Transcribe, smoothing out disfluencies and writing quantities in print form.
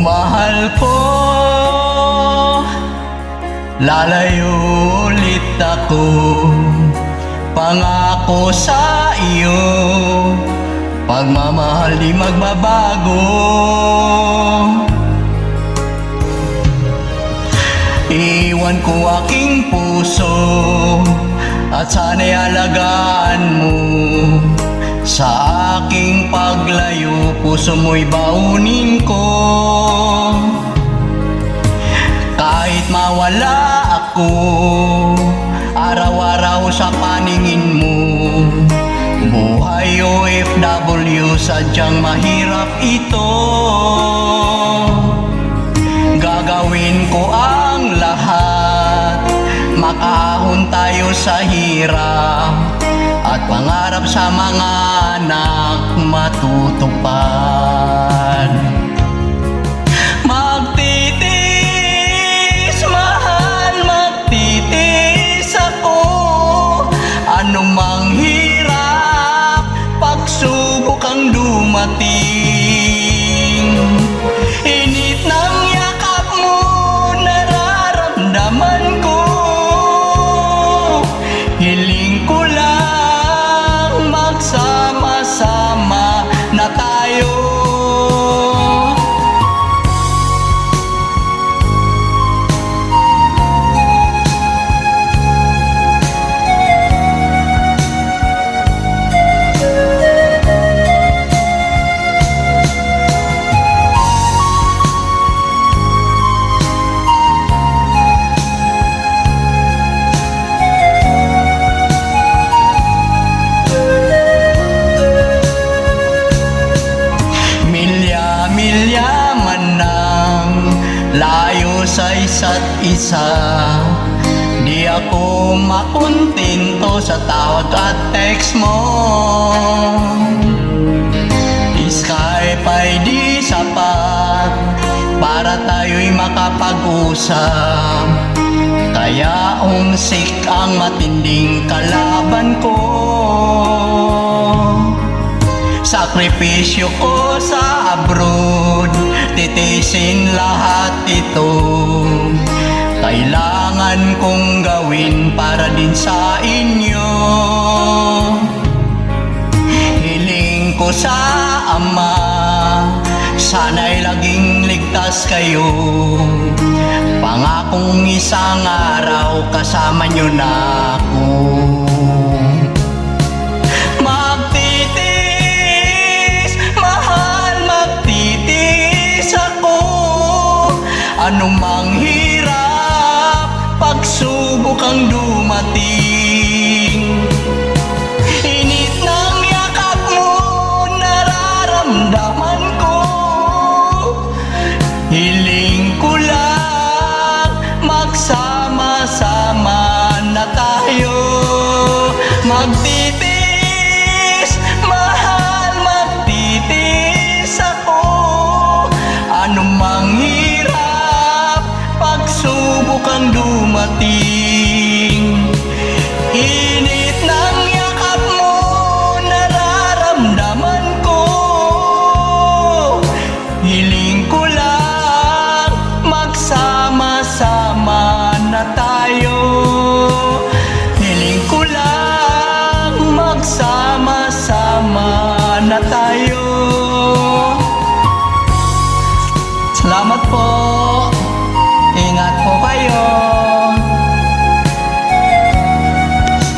Mahal ko, lalayo ulit ako. Pangako sa iyo, pagmamahal di magbabago. Iwan ko aking puso at sana'y alagaan mo. Sa aking paglayo, puso mo'y baunin ko. Kahit mawala ako, araw-araw sa paningin mo. Buhay OFW, sadyang mahirap ito. Gagawin ko ang lahat, makaahon tayo sa hirap, at pangarap sa mga anak matutupad. Magtitiis, mahal, magtitiis ako. Anumang hirap, pagsubok ang dumating. Init ng yakap mo, nararamdaman ko. Hiling ko lang magsama-sama na tayo. Milya man ng layo sa isa't isa, di ako makontento sa tawag at text mo. Skype ay di sapat para tayo'y makapag-usap, kaya umsik ang matinding kalaban ko. Sakripisyo ko sa abroad, titiisin lahat ito. Kailangan kong gawin para din sa inyo. Hiling ko sa Ama, sana'y laging ligtas kayo. Pangakong isang araw kasama nyo na ako. Anumang hirap, pagsubok ang dumating. Init ng yakap mo, nararamdaman ko. Hiling ko lang magsama-sama na tayo. Magtitiis, mahal, magtitiis ako. Anumang hirap, pagsubok ang dumating. Init ng yakap mo, nararamdaman ko. Hiling ko lang magsama-sama na tayo. Hiling ko lang magsama-sama na tayo. Salamat po. Ingat po kayo.